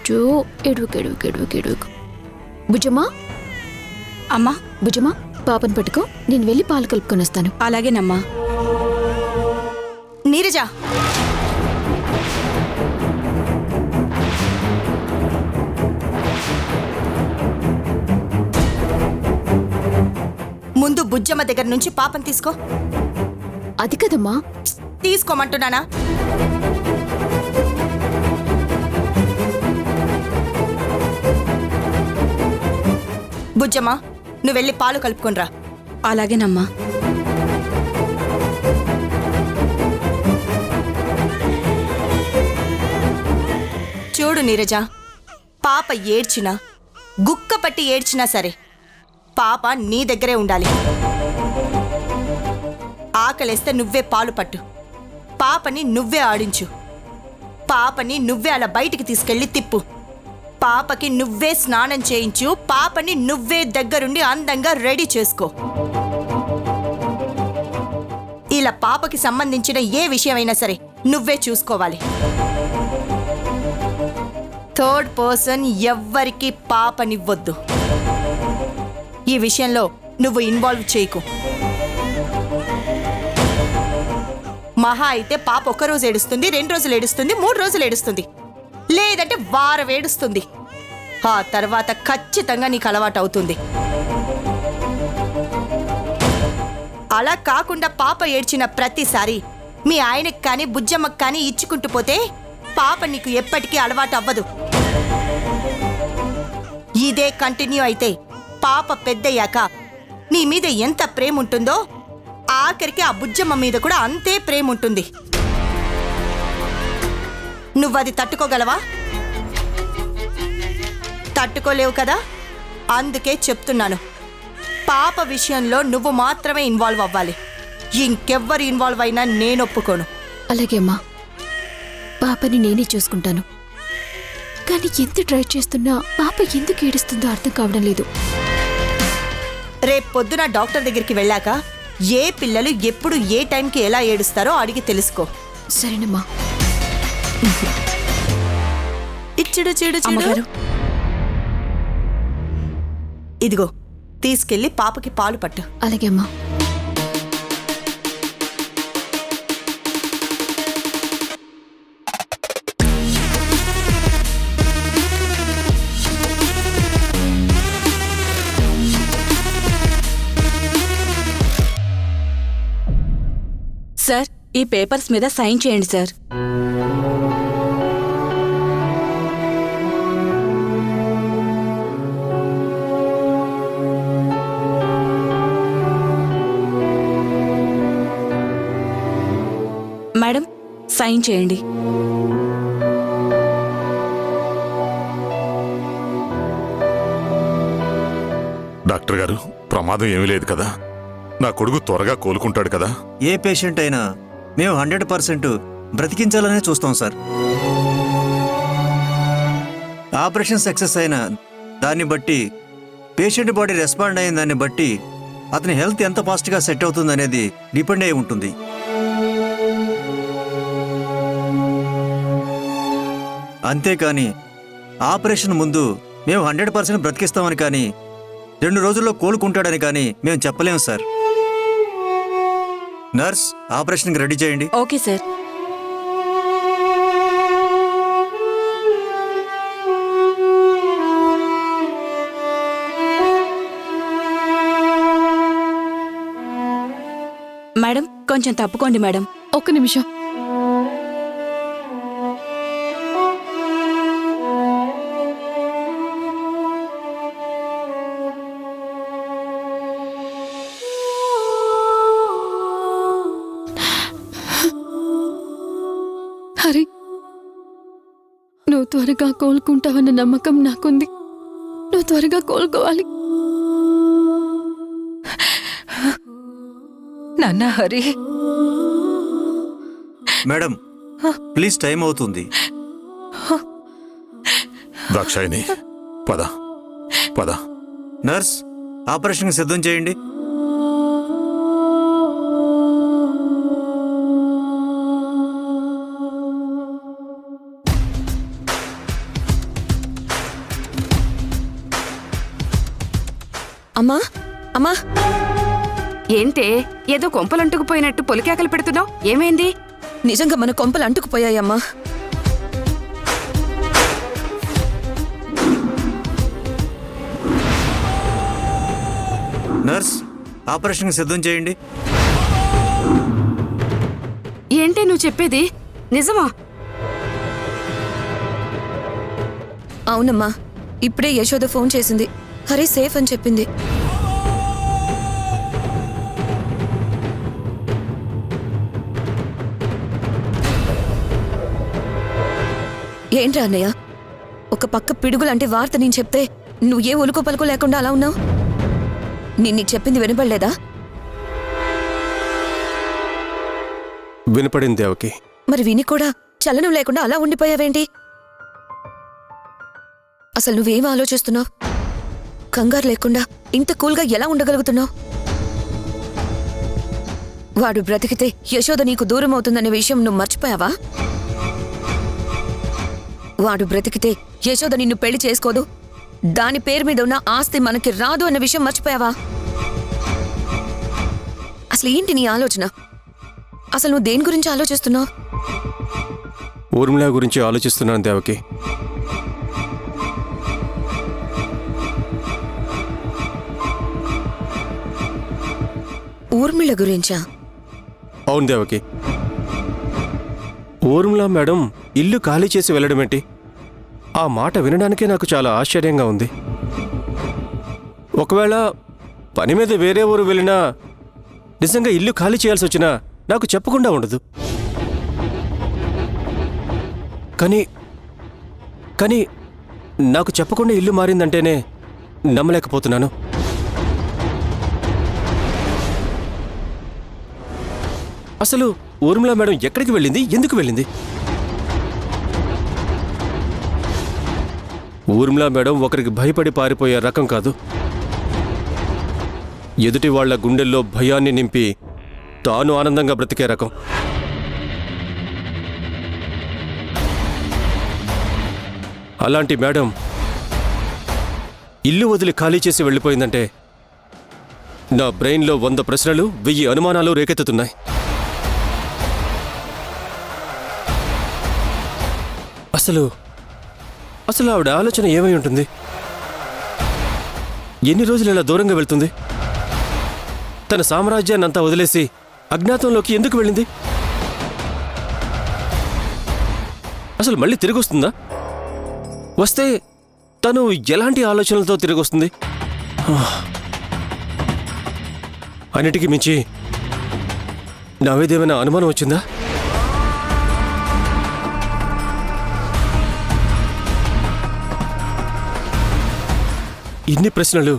చూ ఎడుకు భుజమా అమ్మా. భుజమా పాపను పట్టుకో, నేను వెళ్ళి పాలు కలుపుకొని వస్తాను. అలాగేనమ్మా. నీరజ, ముందు బుజ్జమ్మ దగ్గర నుంచి పాపం తీసుకో. అది కదమ్మా. తీసుకోమంటున్నానా? బుజ్జమ్మ, నువ్వు వెళ్ళి పాలు కలుపుకొనిరా. అలాగేనమ్మా. చూడు నీరజ, పాప ఏడ్చినా గుక్క పట్టి ఏడ్చినా సరే పాప నీ దగ్గరే ఉండాలి. ఆకలేస్తే నువ్వే పాలు పట్టు, పాపని నువ్వే ఆడించు, పాపని నువ్వే అలా బయటికి తీసుకెళ్లి తిప్పు, పాపకి నువ్వే స్నానం చేయించు, పాపని నువ్వే దగ్గరుండి అందంగా రెడీ చేసుకో. ఇలా పాపకి సంబంధించిన ఏ విషయమైనా సరే నువ్వే చూసుకోవాలి. థర్డ్ పర్సన్ ఎవ్వరికి పాపనివ్వద్దు. ఈ విషయంలో నువ్వు ఇన్వాల్వ్ చేయకు. మహా అయితే పాప 1 రోజు ఏడుస్తుంది, 2 రోజులు ఏడుస్తుంది, 3 రోజులు ఏడుస్తుంది, లేదంటే వారం ఏడుస్తుంది. ఆ తర్వాత ఖచ్చితంగా నీకు అలవాటు అవుతుంది. అలా కాకుండా పాప ఏడ్చిన ప్రతిసారి మీ ఆయనకి కానీ బుజ్జమ్మకి కానీ ఇచ్చుకుంటూ పోతే పాప నీకు ఎప్పటికీ అలవాటు అవ్వదు. ఇదే కంటిన్యూ అయితే పాప పెద్దయ్యాక నీ మీద ఎంత ప్రేమ ఉంటుందో ఆఖరికి ఆ బుజ్జమ్మ మీద కూడా అంతే ప్రేమ ఉంటుంది. నువ్వది తట్టుకోగలవా? తట్టుకోలేవు కదా. అందుకే చెప్తున్నాను, పాప విషయంలో నువ్వు మాత్రమే ఇన్వాల్వ్ అవ్వాలి. ఇంకెవ్వరు ఇన్వాల్వ్ అయినా నేను ఒప్పుకోను. అలాగే అమ్మా, పాపని నేనే చూసుకుంటాను. కానీ ఎంత ట్రై చేస్తున్నా పాప ఎందుకు ఏడుస్తుందో అర్థం కావడం లేదు. రేపు పొద్దున డాక్టర్ దగ్గరికి వెళ్ళాక ఏ పిల్లలు ఎప్పుడు ఏ టైంకి ఎలా ఏడుస్తారో అడిగి తెలుసుకో. సరేనమ్మా. ఇచ్చుడు చీడు చీడు. ఇదిగో తీసుకెళ్లి పాపకి పాలు పట్టు. అలాగే అమ్మా. సార్, ఈ పేపర్స్ మీద సైన్ చేయండి సార్. మేడం, సైన్ చేయండి. డాక్టర్ గారు, ప్రమాదం ఏమీ లేదు కదా? నా కొడుకు త్వరగా కోలుకుంటాడు కదా? ఏ పేషెంట్ అయినా మేము 100% బ్రతికించాలనే చూస్తాం సార్. ఆపరేషన్ సక్సెస్ అయిన దాన్ని బట్టి, పేషెంట్ బాడీ రెస్పాండ్ అయిన దాన్ని బట్టి అతని హెల్త్ ఎంత ఫాస్ట్గా సెట్ అవుతుంది అనేది డిపెండ్ అయి ఉంటుంది. అంతేకాని ఆపరేషన్ ముందు మేము 100% బ్రతికిస్తామని కానీ 2 రోజుల్లో కోలుకుంటాడని కానీ మేము చెప్పలేము సార్. నర్స్, ఆపరేషన్కి రెడీ చేయండి. Okay sir. మేడం, కొంచెం తప్పుకోండి మేడం. ఒక్క నిమిషం. హరి, నువ్వు త్వరగా కోలుకుంటావన్న నమ్మకం నాకుంది. నువ్వు త్వరగా కోలుకోవాలి. నాన్న హరి. మేడం, ప్లీజ్, టైం అవుతుంది. దాక్షాయిని, పద పద. నర్స్, ఆపరేషన్కి సిద్ధం చేయండి. అమ్మా అమ్మా ఏంటే ఏదో కొంపలంటుకుపోయినట్టు పొలికేకలు పెడుతున్నావు? ఏమైంది? నిజంగా మన కొంపలు అంటుకుపోయాయమ్మా. నర్స్, ఆపరేషన్కి సిద్ధం చేయండి. ఏంటే నువ్వు చెప్పేది నిజమా? అవునమ్మా, ఇప్పుడే యశోద ఫోన్ చేసింది. హరి సేఫ్ అని చెప్పింది. ఏంట్రా అన్నయ్య, ఒక పక్క పిడుగులాంటి వార్త నేను చెప్తే నువ్వు ఏ ఒలుకు పలుకు లేకుండా అలా ఉన్నావు? నేను నీకు చెప్పింది వినపడలేదా? వినపడింది దేవకి. మరి విని కూడా చలనం లేకుండా అలా ఉండిపోయావేంటి? అసలు నువ్వేం ఆలోచిస్తున్నావు? కంగారు లేకుండా ఇంత కూల్గా ఎలా ఉండగలుగుతున్నావు? వాడు బ్రతికితే యశోద నీకు దూరం అవుతుందనే విషయం నువ్వు మర్చిపోయావా? వాడు బ్రతికితే యశోద నిన్ను పెళ్లి చేసుకోదు, దాని పేరు మీద ఉన్న ఆస్తి మనకి రాదు అన్న విషయం మర్చిపోయావా? అసలు ఏంటి నీ ఆలోచన? అసలు నువ్వు దేని గురించి ఆలోచిస్తున్నావు? ఊర్మిళ గురించి ఆలోచిస్తున్నాను దేవకి. ఊర్మిళ గురించా? అవును దేవకి. ఊర్మిళ మేడం ఇల్లు ఖాళీ చేసి వెళ్ళడమేంటి? ఆ మాట వినడానికే నాకు చాలా ఆశ్చర్యంగా ఉంది. ఒకవేళ పని మీద వేరే ఊరు వెళ్ళినా నిజంగా ఇల్లు ఖాళీ చేయాల్సి వచ్చినా నాకు చెప్పకుండా ఉండదు. కానీ నాకు చెప్పకుండా ఇల్లు మారిందంటేనే నమ్మలేకపోతున్నాను. అసలు ఊర్మిళ మేడం ఎక్కడికి వెళ్ళింది? ఎందుకు వెళ్ళింది? ఊర్మిళ మేడం ఒకరికి భయపడి పారిపోయే రకం కాదు. ఎదుటి వాళ్ల గుండెల్లో భయాన్ని నింపి తాను ఆనందంగా బ్రతికే రకం. అలాంటి మేడం ఇల్లు వదిలి ఖాళీ చేసి వెళ్ళిపోయిందంటే నా బ్రెయిన్లో 100 ప్రశ్నలు 1000 అనుమానాలు రేకెత్తుతున్నాయి. అసలు ఆవిడ ఆలోచన ఏమై ఉంటుంది? ఎన్ని రోజులు ఇలా దూరంగా వెళ్తుంది? తన సామ్రాజ్యాన్నంతా వదిలేసి అజ్ఞాతంలోకి ఎందుకు వెళ్ళింది? అసలు మళ్ళీ తిరిగి వస్తుందా? వస్తే తను ఎలాంటి ఆలోచనలతో తిరిగి వస్తుంది? అన్నిటికీ మించి నా మీద ఏమైనా అనుమానం వచ్చిందా? ఇన్ని ప్రశ్నలు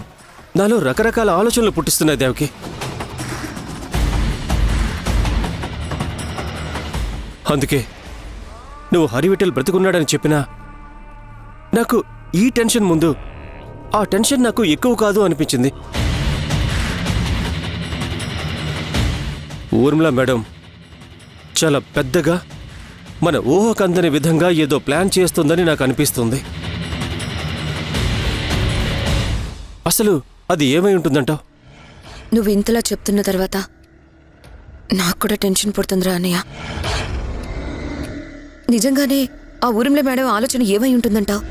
నాలో రకరకాల ఆలోచనలు పుట్టిస్తున్నాయి దేవకి. అందుకే నువ్వు హరివిఠల్ బ్రతికున్నాడని చెప్పినా నాకు ఈ టెన్షన్ ముందు ఆ టెన్షన్ నాకు ఎక్కువ కాదు అనిపించింది. ఊర్మిళ మేడం చాలా పెద్దగా మన ఊహకందని విధంగా ఏదో ప్లాన్ చేస్తుందని నాకు అనిపిస్తుంది. అసలు అది ఏమై ఉంటుందంటావు? నువ్వు ఇంతలా చెప్తున్న తర్వాత నాకు కూడా టెన్షన్ పడుతుందిరా అన్నయ్య. నిజంగానే ఆ ఊర్మిళ మేడం ఆలోచన ఏమై ఉంటుందంటావు?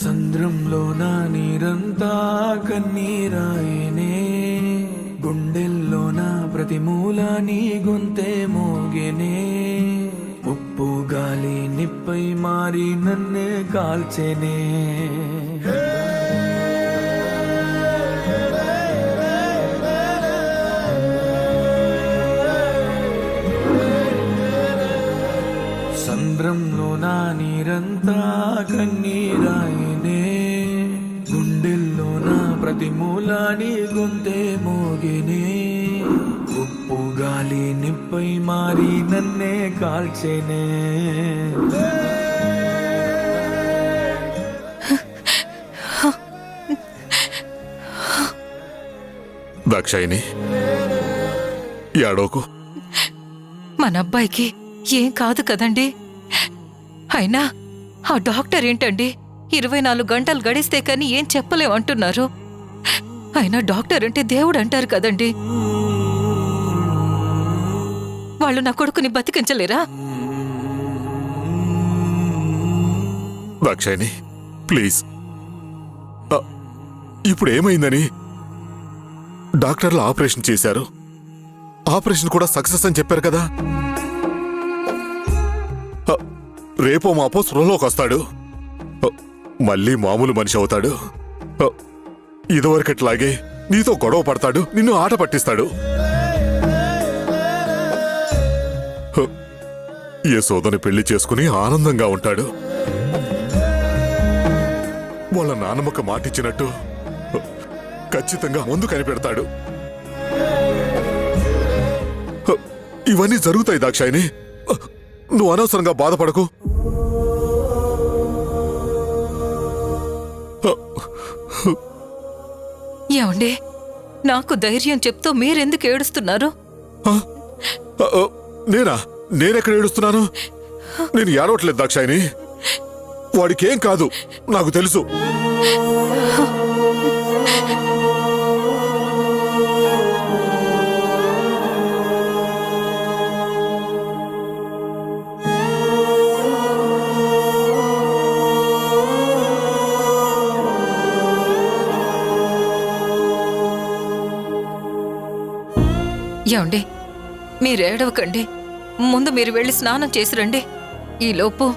సంద్రంలోన నీరంతా కన్నీరాయనే, గుండెల్లోన ప్రతి మూల నీ గొంతే మోగెనే. ఉప్పు గాలి నిప్పై మారి నన్నే కాల్చెనే. నీరంతా కన్నీరాయనే గుండెల్లో నా ప్రతి మూల నీ గొంతే మోగినే ఉప్పు గాలి నిప్పై మారి నన్నే కాల్చేనే దాక్షాయిని ఏడోకు. మన అబ్బాయికి ఏం కాదు కదండి. అయినా ఆ డాక్టర్ ఏంటండి 24 గంటలు గడిస్తే కానీ ఏం చెప్పలేమంటున్నారు. అయినా డాక్టర్ అంటే దేవుడు అంటారు కదండి. వాళ్ళు నా కొడుకుని బతికించలేరా? దాక్షాయిని ప్లీజ్. ఇప్పుడు ఏమైందని? డాక్టర్లు ఆపరేషన్ చేశారు. ఆపరేషన్ కూడా సక్సెస్ అని చెప్పారు కదా. రేపో మాపో స్పృహలోకి వస్తాడు. మళ్ళీ మామూలు మనిషి అవుతాడు. ఇదివరకట్లాగే నీతో గొడవ పడతాడు, నిన్ను ఆట పట్టిస్తాడు. యశోదని పెళ్లి చేసుకుని ఆనందంగా ఉంటాడు. వాళ్ళ నాన్నమ్మక మాటిచ్చినట్టు ఖచ్చితంగా ముందు కనిపెడతాడు. ఇవన్నీ జరుగుతాయి దాక్షాయిని. నువ్వు అనవసరంగా బాధపడకు. ఏమండి, నాకు ధైర్యం చెప్తూ మీరెందుకు ఏడుస్తున్నారు? నేనెక్కడ ఏడుస్తున్నాను? నేను ఏడవట్లేదు దాక్షాయిని. వాడికేం కాదు, నాకు తెలుసు. ఏమండి, మీరేడవకండి. ముందు మీరు వెళ్ళి స్నానం చేసి రండి. ఈలోపు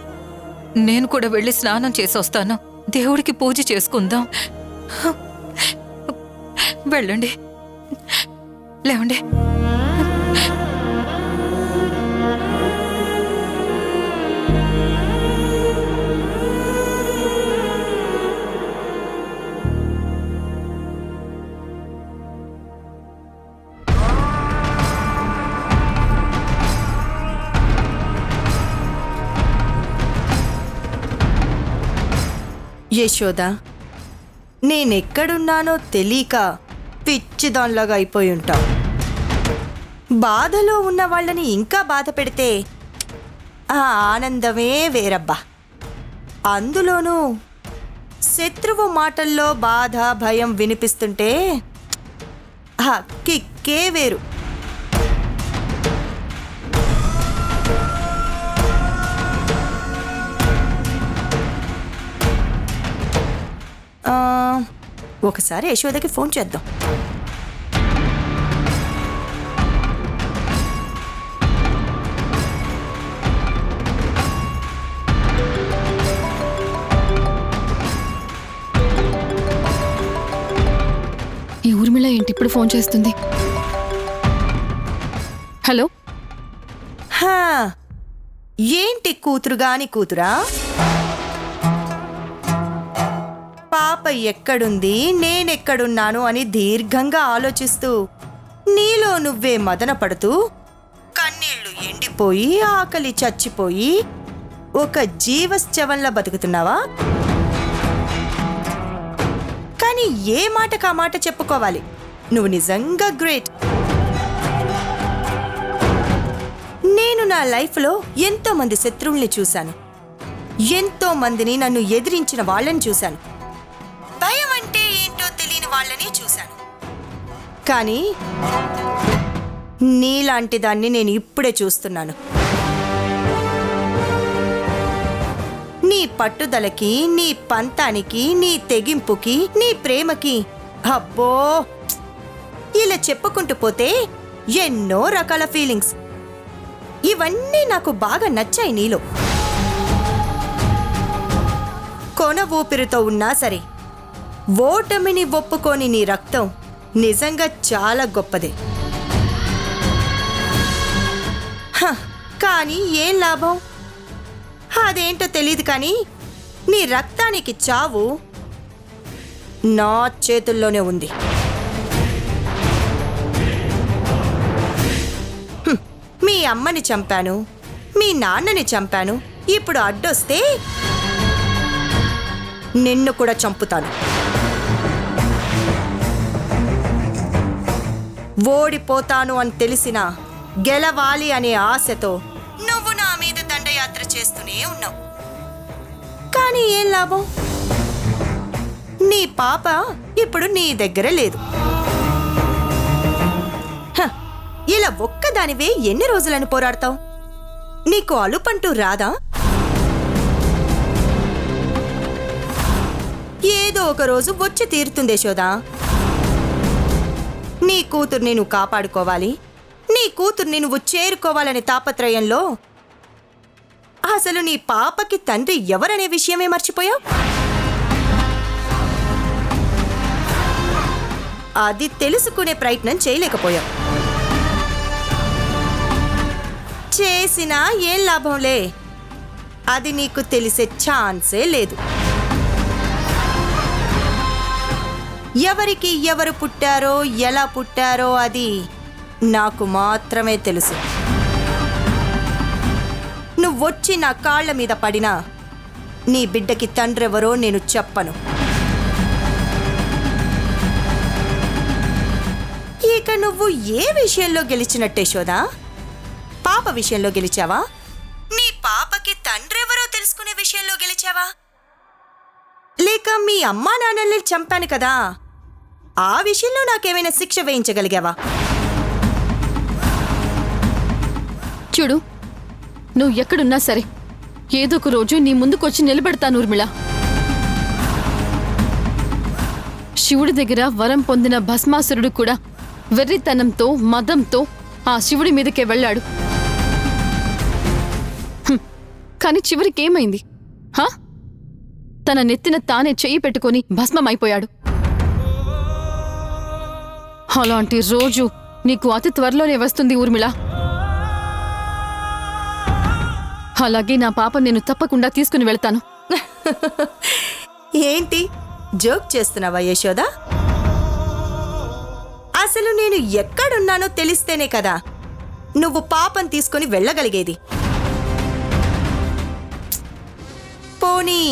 నేను కూడా వెళ్ళి స్నానం చేసి వస్తాను. దేవుడికి పూజ చేసుకుందాం. వెళ్ళండి, లేవండి. యశోద, నేనెక్కడున్నానో తెలియక పిచ్చిదాన్లాగా అయిపోయి ఉంటావు. బాధలో ఉన్న వాళ్ళని ఇంకా బాధ పెడితే ఆ ఆనందమే వేరబ్బా. అందులోనూ శత్రువు మాటల్లో బాధ భయం వినిపిస్తుంటే ఆ కిక్కే వేరు. ఒకసారి యశోదకి ఫోన్ చేద్దాం. ఈ ఊర్మిళ ఏంటి ఇప్పుడు ఫోన్ చేస్తుంది? హలో. హా, ఏంటి కూతురుగాని కూతురా? పాప ఎక్కడుంది, నేనెక్కడున్నాను అని దీర్ఘంగా ఆలోచిస్తూ నీలో నువ్వే మదన పడుతూ కన్నీళ్లు ఎండిపోయి ఆకలి చచ్చిపోయి ఒక జీవశ్చవంలా బతుకుతున్నావా? కానీ ఏ మాటకా మాట చెప్పుకోవాలి. నువ్వు నిజంగా గ్రేట్. నేను నా లైఫ్లో ఎంతో మంది శత్రువుల్ని చూశాను. ఎంతో మందిని నన్ను ఎదిరించిన వాళ్ళని చూశాను. భయం అంటే ఏంటో తెలియని వాళ్ళని చూశాను. కానీ నీలాంటి దాన్ని నేను ఇప్పుడే చూస్తున్నాను. నీ పట్టుదలకి, నీ పంతానికి, నీ తెగింపుకి, నీ ప్రేమకి అబ్బో ఇలా చెప్పుకుంటూ పోతే ఎన్నో రకాల ఫీలింగ్స్. ఇవన్నీ నాకు బాగా నచ్చాయి నీలో. కొన ఊపిరితో ఉన్నా సరే ఓటమిని ఒప్పుకోని నీ రక్తం నిజంగా చాలా గొప్పదే. కానీ ఏం లాభం? అదేంటో తెలియదు కానీ నీ రక్తానికి చావు నా చేతుల్లోనే ఉంది. మీ అమ్మని చంపాను, మీ నాన్నని చంపాను, ఇప్పుడు అడ్డొస్తే నిన్ను కూడా చంపుతాను. ఓడిపోతాను అని తెలిసినా గెలవాలి అనే ఆశతో నువ్వు నా మీద దండయాత్ర చేస్తూనే ఉన్నావు. కానీ ఏం లాభం? నీ పాప ఇప్పుడు నీ దగ్గర లేదు. హ, ఇలా ఒక్కదానివే ఎన్ని రోజులని పోరాడతావు? నీకు అలుపంటూ రాదా? ఏదో ఒక రోజు వచ్చి తీరుతుంది యశోదా. నీ కూతుర్ని నువ్వు కాపాడుకోవాలి, నీ కూతుర్ని నువ్వు చేరుకోవాలనే తాపత్రయంలో అసలు నీ పాపకి తండ్రి ఎవరనే విషయమే మర్చిపోయావు. అది తెలుసుకునే ప్రయత్నం చేయలేకపోయావు. చేసినా ఏం లాభంలే, అది నీకు తెలిసే ఛాన్సే లేదు. ఎవరికి ఎవరు పుట్టారో ఎలా పుట్టారో అది నాకు మాత్రమే తెలుసు. నువ్వొచ్చి నా కాళ్ల మీద పడినా నీ బిడ్డకి తండ్రెవరో నేను చెప్పను. ఇక నువ్వు ఏ విషయంలో గెలిచినట్టే యశోదా? పాప విషయంలో గెలిచావా? నీ పాపకి తండ్రెవరో తెలుసుకునే విషయంలో గెలిచావా? లేక మీ అమ్మా నాన్నల్ని చంపాను కదా, ఆ విషయంలో నాకేమైనా శిక్ష వేయించగలిగావా? చూడు, నువ్వు ఎక్కడున్నా సరే ఏదో ఒక రోజు నీ ముందుకొచ్చి నిలబెడతాను ఊర్మిళ. శివుడి దగ్గర వరం పొందిన భస్మాసురుడు కూడా వెర్రితనంతో మదంతో ఆ శివుడి మీదకే వెళ్ళాడు. కాని చివరికేమైంది? హా? తన నెత్తిన తానే చెయ్యి పెట్టుకొని భస్మమైపోయాడు. అలాంటి రోజు నీకు అతి త్వరలోనే వస్తుంది ఊర్మిళ. అలాగే నా పాప నేను తప్పకుండా తీసుకుని వెళ్తాను. ఏంటి జోక్ చేస్తున్నావా యశోదా? అసలు నేను ఎక్కడున్నానో తెలిస్తేనే కదా నువ్వు పాపం తీసుకుని వెళ్ళగలిగేది. పోనీ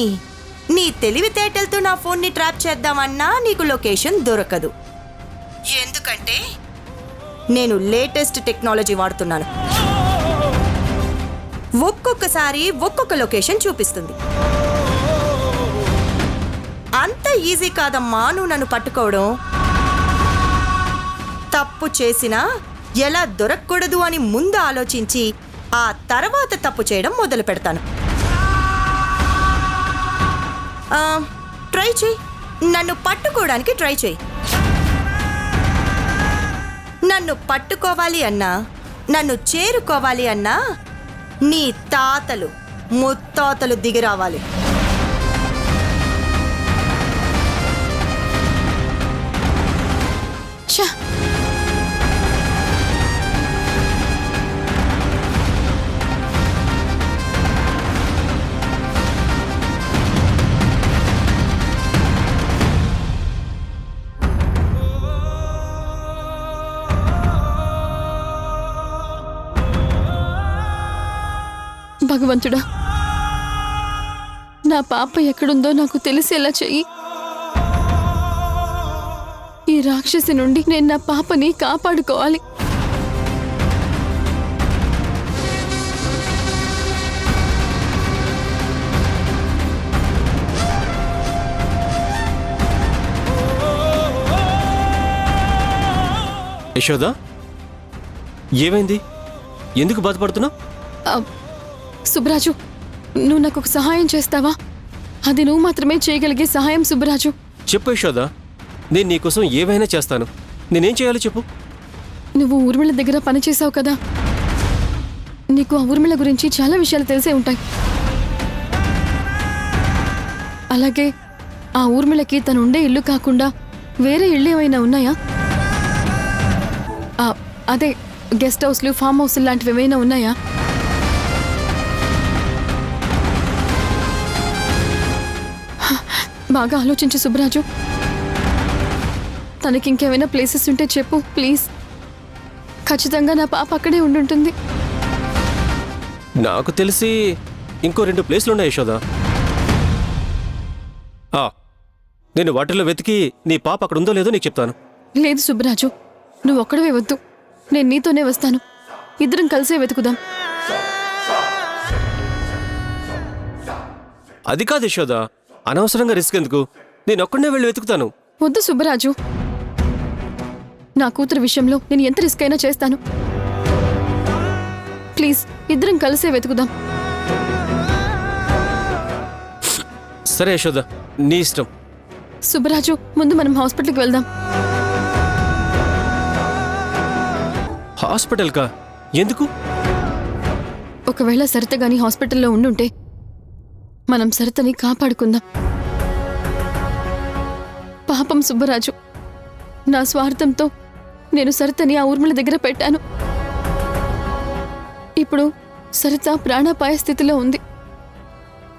నీ తెలివితేటలతో నా ఫోన్ని ట్రాప్ చేద్దామన్నా నీకు లొకేషన్ దొరకదు. ఎందుకంటే నేను లేటెస్ట్ టెక్నాలజీ వాడుతున్నాను. ఒక్కొక్కసారి ఒక్కొక్క లొకేషన్ చూపిస్తుంది. అంత ఈజీ కాదమ్మా నువ్వు నన్ను పట్టుకోవడం. తప్పు చేసినా ఎలా దొరకకూడదు అని ముందు ఆలోచించి ఆ తర్వాత తప్పు చేయడం మొదలు పెడతాను. ట్రై చేయి, నన్ను పట్టుకోవడానికి ట్రై చేయి. నన్ను పట్టుకోవాలి అన్నా, నన్ను చేరుకోవాలి అన్నా నీ తాతలు ముత్తాతలు దిగిరావాలి. ఛ! భగవంతుడా, నా పాప ఎక్కడుందో నాకు తెలిసేలా చెయ్యి. ఈ రాక్షసి నుండి నేను నా పాపని కాపాడుకోవాలి. యశోదా, ఏమైంది? ఎందుకు బాధపడుతున్నావు? సుబ్బరాజు, నువ్వు నాకు ఒక సహాయం చేస్తావా? అది నువ్వు మాత్రమే చేయగలిగే సహాయం సుబ్బరాజు. చెప్పు యశోదా, నేను నీకోసం ఏవైనా చేస్తాను. నేనేం చేయాలో చెప్పు. నువ్వు ఊర్మిళ దగ్గర పనిచేసావు కదా, నీకు ఆ ఊర్మిళ గురించి చాలా విషయాలు తెలిసే ఉంటాయి. అలాగే ఆ ఊర్మిళకి తనుండే ఇల్లు కాకుండా వేరే ఇళ్ళు ఏమైనా ఉన్నాయా? అదే గెస్ట్ హౌస్లు, ఫామ్ హౌస్లు లాంటివి ఏమైనా ఉన్నాయా? బాగా ఆలోచించు సుబ్బరాజు. తనకి ఇంకేమైనా ప్లేసెస్ ఉంటే చెప్పు ప్లీజ్. ఖచ్చితంగా నా పాప అక్కడే ఉండుంటుంది. నాకు తెలిసి ఇంకో 2 ప్లేస్లు ఉన్నాయి యశోద. నేను వాటిల్లో వెతికి నీ పాప అక్కడ ఉందో లేదో నీకు చెప్తాను. లేదు సుబ్బరాజు, నువ్వు ఒక్కడవే వద్దు, నేను నీతోనే వస్తాను. ఇద్దరం కలిసే వెతుకుదాం. అది కాదు యశోద, అనవసరంగా రిస్క్ ఎందుకు? నేను ఒక్కడనే వెళ్ళి వెతుకుతాను. వద్దు సుబ్బరాజు, నా కూతురు విషయంలో నేను ఎంత రిస్క్ అయినా చేస్తాను. ప్లీజ్ ఇద్దరం కలిసే వెతుకుదాం. సరే యశోద, నీ ఇష్టం. సుబ్బరాజు, ముందు మనం హాస్పిటల్కి వెళ్దాం. హాస్పిటల్కా? ఎందుకు? ఒకవేళ సరిత గాని హాస్పిటల్లో ఉండుంటే మనం సరితని కాపాడుకుందాం. పాపం సుబ్బరాజు, నా స్వార్థంతో నేను సరితని ఆ ఊర్మిళ దగ్గర పెట్టాను. ఇప్పుడు సరిత ప్రాణాపాయ స్థితిలో ఉంది.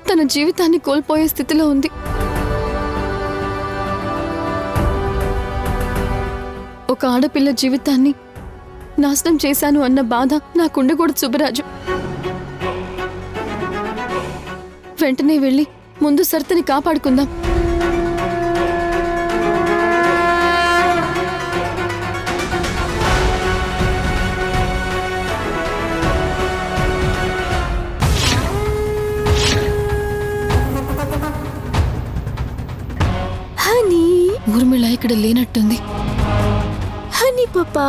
తన జీవితాన్ని కోల్పోయే స్థితిలో ఉంది. ఒక ఆడపిల్ల జీవితాన్ని నాశనం చేశాను అన్న బాధ నాకుండకూడదు సుబ్బరాజు. వెంటనే వెళ్ళి ముందు సరితని కాపాడుకుందాం. హనీ, ఊర్మిళ ఇక్కడ లేనట్టుంది. హనీ పాపా.